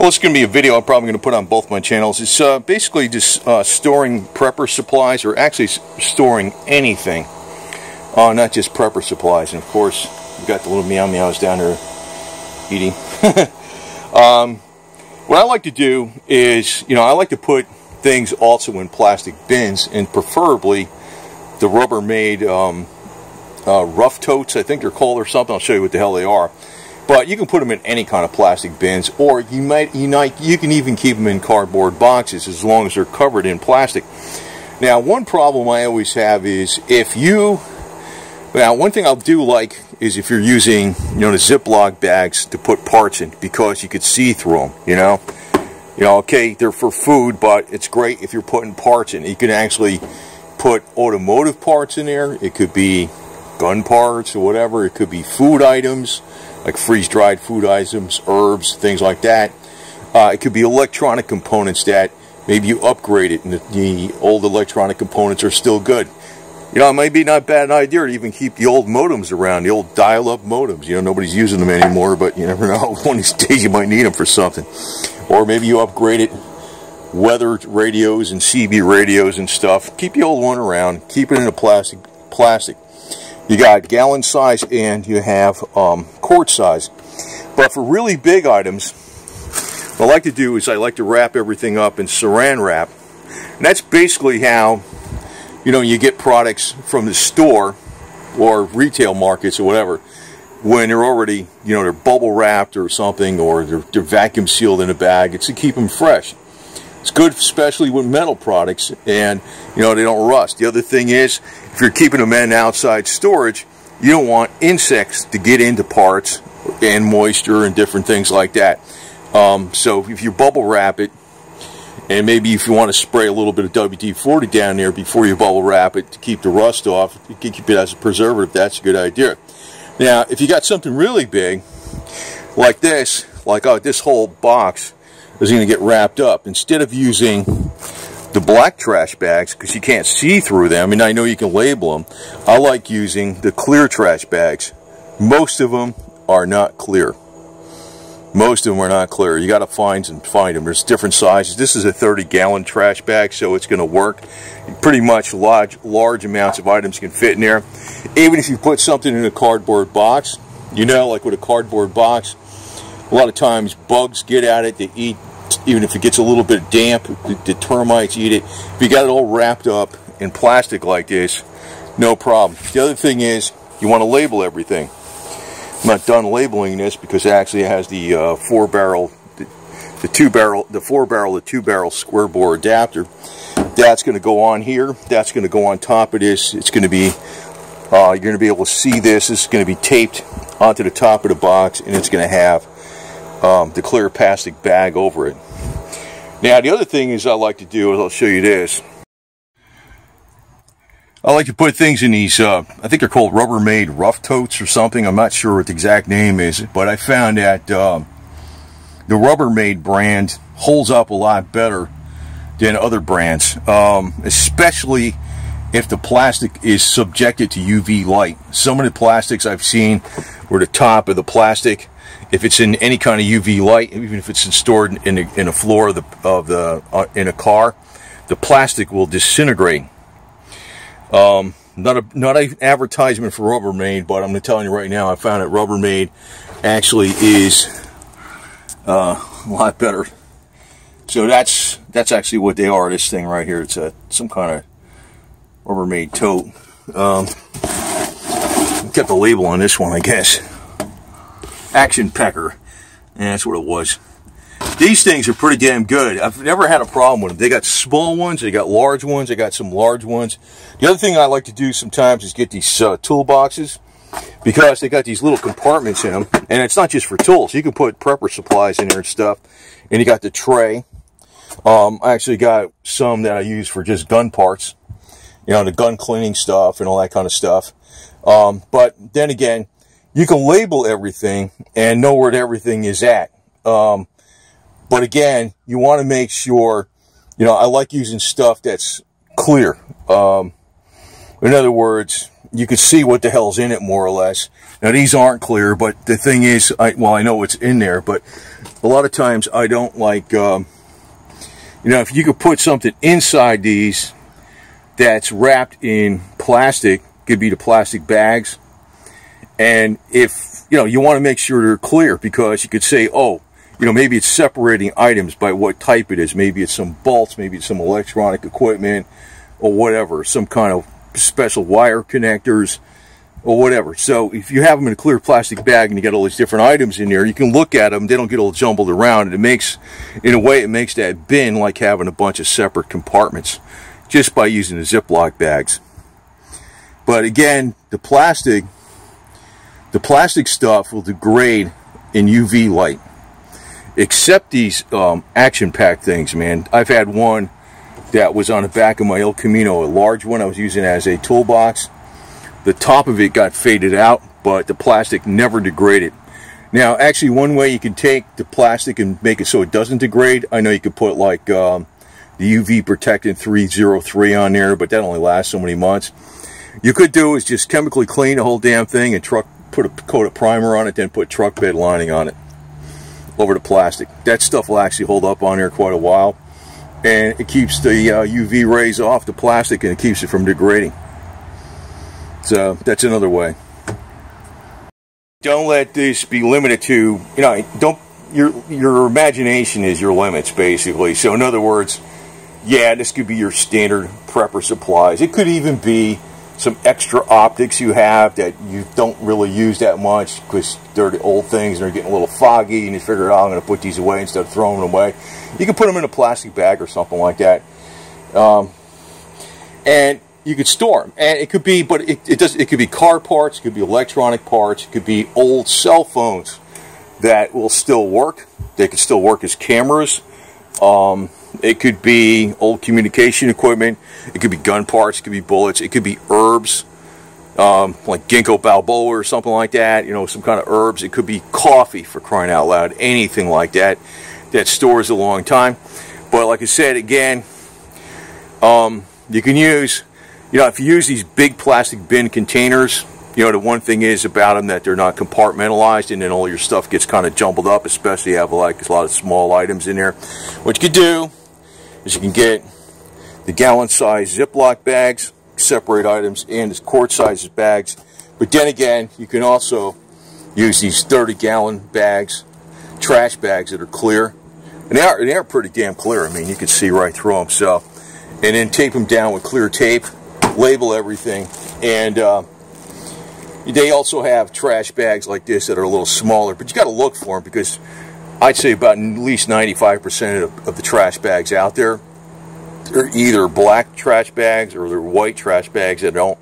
Well, it's going to be a video I'm probably going to put on both my channels. It's basically just storing prepper supplies, or actually storing anything, not just prepper supplies. And of course, we've got the little meow meows down there eating. What I like to do is, I like to put things also in plastic bins, and preferably the Rubbermaid rough totes, I think they're called, or something. I'll show you what the hell they are. But you can put them in any kind of plastic bins, or you can even keep them in cardboard boxes as long as they're covered in plastic. Now, one problem I always have is one thing I'll do like is if you're using, the Ziploc bags to put parts in, because you could see through them, okay, they're for food, but it's great if you're putting parts in. You can actually put automotive parts in there. It could be gun parts or whatever. It could be food items, like freeze-dried food items, herbs, things like that. It could be electronic components that maybe you upgrade it and the old electronic components are still good. It might be not a bad idea to even keep the old modems around, the old dial-up modems. Nobody's using them anymore, but you never know. One of these days you might need them for something. Or maybe you upgrade it, weather radios and CB radios and stuff. Keep the old one around. Keep it in a plastic. You got gallon size and you have quart size. But for really big items, what I like to do is I like to wrap everything up in saran wrap. And that's basically how, you get products from the store or retail markets or whatever, when they're already, they're bubble wrapped or something, or they're vacuum sealed in a bag. It's to keep them fresh. It's good, especially with metal products, and they don't rust. The other thing is, if you're keeping them in outside storage, you don't want insects to get into parts and moisture and different things like that. So if you bubble wrap it, and maybe if you want to spray a little bit of WD-40 down there before you bubble wrap it to keep the rust off, you can keep it as a preservative. That's a good idea. Now, if you got something really big, like this, this whole box is going to get wrapped up. Instead of using the black trash bags, because you can't see through them, and I know you can label them, I like using the clear trash bags. Most of them are not clear. Most of them are not clear. You got to find them. There's different sizes. This is a 30-gallon trash bag, so it's going to work. Pretty much large amounts of items can fit in there. Even if you put something in a cardboard box, like with a cardboard box, a lot of times bugs get at it. They eat, even if it gets a little bit damp, the termites eat it. If you got it all wrapped up in plastic like this, no problem. The other thing is, you want to label everything. I'm not done labeling this because it actually has the 4-barrel, the 2-barrel square bore adapter. That's going to go on here. That's going to go on top of this. It's going to be, you're going to be able to see this. This is going to be taped onto the top of the box, and it's going to have the clear plastic bag over it. Now, the other thing is I like to do is, I'll show you this. I like to put things in these, I think they're called Rubbermaid rough totes or something. I'm not sure what the exact name is, but I found that the Rubbermaid brand holds up a lot better than other brands, especially if the plastic is subjected to UV light. Some of the plastics I've seen where the top of the plastic, if it's in any kind of UV light, even if it's stored in a floor in a car, the plastic will disintegrate. Not an advertisement for Rubbermaid, but I'm telling you right now, I found that Rubbermaid actually is a lot better. So that's actually what they are. This thing right here, it's some kind of Rubbermaid tote. Kept the label on this one, I guess. Action Pecker. Yeah, that's what it was. These things are pretty damn good. I've never had a problem with them. They got small ones, they got large ones, they got some large ones. The other thing I like to do sometimes is get these toolboxes, because they got these little compartments in them, and it's not just for tools. You can put prepper supplies in there and stuff, and you got the tray. I actually got some that I use for just gun parts, the gun cleaning stuff and all that kind of stuff. But then again, you can label everything and know where everything is at. But again, you want to make sure, I like using stuff that's clear. In other words, you can see what the hell's in it, more or less. Now, these aren't clear, but the thing is, I know what's in there, but a lot of times I don't like, you know, if you could put something inside these that's wrapped in plastic, could be the plastic bags, and if, you know, you want to make sure they're clear, because you could say, oh, you know, maybe it's separating items by what type it is. Maybe it's some bolts, maybe it's some electronic equipment, or whatever, some kind of special wire connectors, or whatever. So if you have them in a clear plastic bag and you got all these different items in there, you can look at them, they don't get all jumbled around, and it makes, in a way, it makes that bin like having a bunch of separate compartments, just by using the Ziploc bags. But again, the plastic stuff will degrade in UV light, except these action pack things, man. I've had one that was on the back of my El Camino, a large one I was using as a toolbox. The top of it got faded out, but the plastic never degraded. Now, actually, one way you can take the plastic and make it so it doesn't degrade, I know you could put like the UV Protectant 303 on there, but that only lasts so many months. You could do is just chemically clean the whole damn thing and put a coat of primer on it, then put truck bed lining on it over the plastic. That stuff will actually hold up on there quite a while, and it keeps the UV rays off the plastic, and it keeps it from degrading. So that's another way. Don't let this be limited to, you know, your imagination is your limits, basically. So in other words, yeah, this could be your standard prepper supplies. It could even be some extra optics you have that you don't really use that much because they're the old things and they're getting a little foggy, and you figure, oh, I'm going to put these away instead of throwing them away. You can put them in a plastic bag or something like that. And you could store them, and it could be, but it could be car parts, it could be electronic parts, it could be old cell phones that will still work. They could still work as cameras. It could be old communication equipment. It could be gun parts. It could be bullets. It could be herbs, like ginkgo biloba or something like that. You know, some kind of herbs. It could be coffee, for crying out loud. Anything like that that stores a long time. But like I said, again, you can use, you know, if you use these big plastic bin containers, you know, the one thing is about them that they're not compartmentalized, and then all your stuff gets kind of jumbled up, especially if you have like a lot of small items in there. What you could do is you can get the gallon-size Ziploc bags, separate items, and the quart-size bags. But then again, you can also use these 30-gallon bags, trash bags that are clear. And they are pretty damn clear. I mean, you can see right through them. So, and then tape them down with clear tape, label everything, and they also have trash bags like this that are a little smaller, but you got to look for them, because I'd say about at least 95% of the trash bags out there, they're either black trash bags or they're white trash bags that you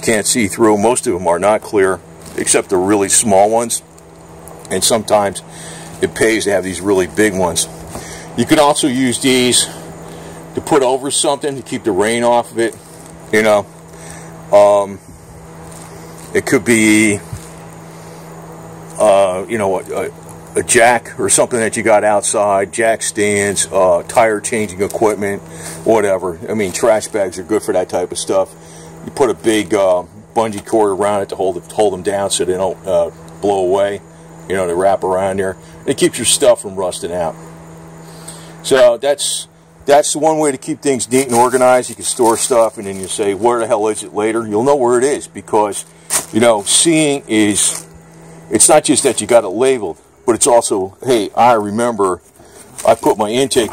can't see through. Most of them are not clear, except the really small ones, and sometimes it pays to have these really big ones. You can also use these to put over something to keep the rain off of it, you know. It could be, you know, a jack or something that you got outside, jack stands, tire changing equipment, whatever. I mean, trash bags are good for that type of stuff. You put a big bungee cord around it to hold them down so they don't blow away. You know, they wrap around there. It keeps your stuff from rusting out. So that's one way to keep things neat and organized. You can store stuff, and then you say, where the hell is it later? You'll know where it is, because, you know, seeing is, it's not just that you got it labeled, but it's also, hey, I remember I put my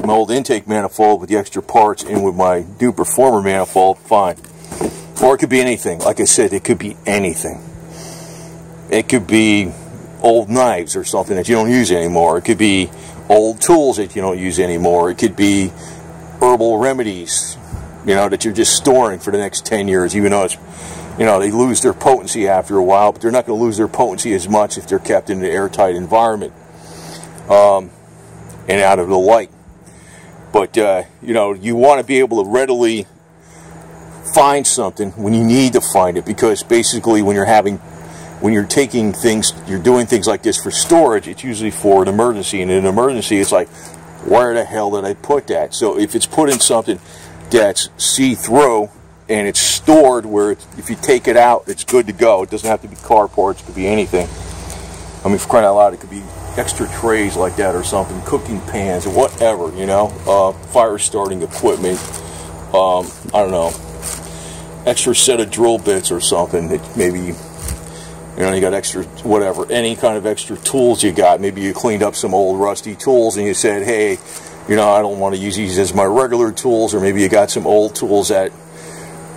old intake manifold with the extra parts in with my new Performer manifold, fine. Or it could be anything. Like I said, it could be anything. It could be old knives or something that you don't use anymore. It could be old tools that you don't use anymore. It could be herbal remedies, you know, that you're just storing for the next 10 years, even though it's, you know, they lose their potency after a while, but they're not going to lose their potency as much if they're kept in an airtight environment and out of the light. But, you know, you want to be able to readily find something when you need to find it, because basically when you're taking things, you're doing things like this for storage, it's usually for an emergency, and in an emergency it's like, where the hell did I put that? So if it's put in something that's see-through and it's stored where if you take it out, it's good to go. It doesn't have to be car parts, it could be anything. I mean, for crying out loud, it could be extra trays like that or something, cooking pans or whatever, you know, fire starting equipment, I don't know, extra set of drill bits or something that maybe, you know, you got extra, whatever, any kind of extra tools you got. Maybe you cleaned up some old rusty tools and you said, hey, you know, I don't want to use these as my regular tools. Or maybe you got some old tools that,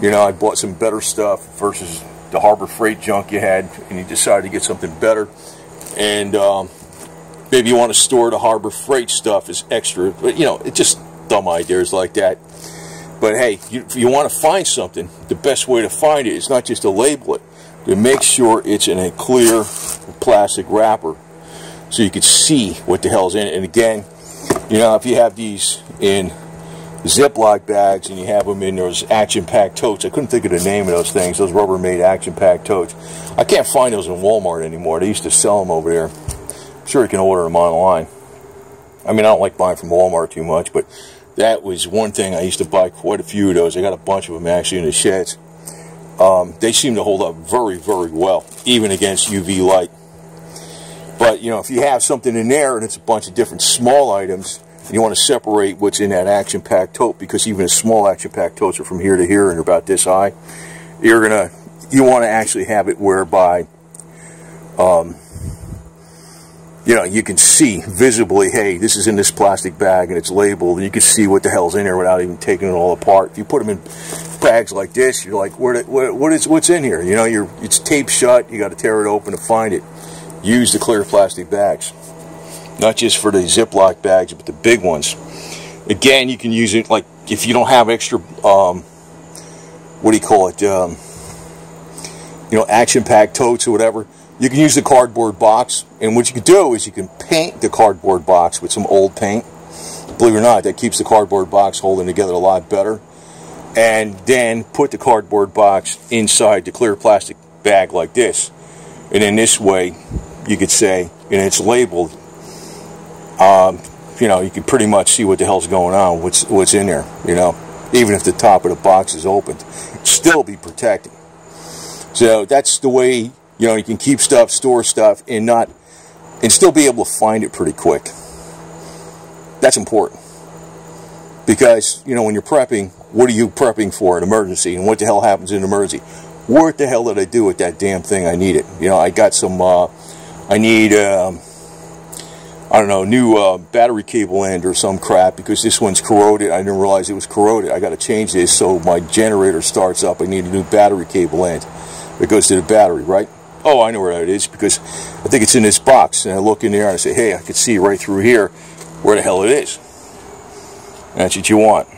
you know, I bought some better stuff versus the Harbor Freight junk you had, and you decided to get something better. And maybe you want to store the Harbor Freight stuff as extra. But, you know, it's just dumb ideas like that. But hey, if you want to find something, the best way to find it is not just to label it, to make sure it's in a clear plastic wrapper so you can see what the hell's in it. And again, you know, if you have these in Ziploc bags and you have them in those action-packed totes, I couldn't think of the name of those things, those Rubbermaid action-packed totes. I can't find those in Walmart anymore. They used to sell them over there. I'm sure you can order them online. I mean, I don't like buying from Walmart too much, but that was one thing. I used to buy quite a few of those. I got a bunch of them actually in the sheds. They seem to hold up very, very well, even against UV light. But, you know, if you have something in there and it's a bunch of different small items, and you want to separate what's in that action-packed tote, because even the small action-packed totes are from here to here and they're about this high, you want to actually have it whereby, you know, you can see visibly, hey, this is in this plastic bag and it's labeled, and you can see what the hell's in there without even taking it all apart. If you put them in bags like this, you're like, what's in here? You know, it's taped shut. You got to tear it open to find it. Use the clear plastic bags, not just for the Ziploc bags, but the big ones. Again, you can use it like if you don't have extra, what do you call it? You know, action-packed totes or whatever. You can use the cardboard box, and what you can do is you can paint the cardboard box with some old paint. Believe it or not, that keeps the cardboard box holding together a lot better. And then put the cardboard box inside the clear plastic bag like this. And in this way, you could say, and it's labeled, you know, you can pretty much see what the hell's going on, what's in there, you know. Even if the top of the box is opened, still be protected. So that's the way, you know, you can keep stuff, store stuff, and still be able to find it pretty quick. That's important. Because, you know, when you're prepping, what are you prepping for? An emergency. And what the hell happens in an emergency? What the hell did I do with that damn thing? I need it. You know, I got some, I need, I don't know, new battery cable end or some crap, because this one's corroded. I didn't realize it was corroded. I got to change this so my generator starts up. I need a new battery cable end that goes to the battery, right? Oh, I know where that is, because I think it's in this box. And I look in there and I say, hey, I can see right through here where the hell it is. And that's what you want.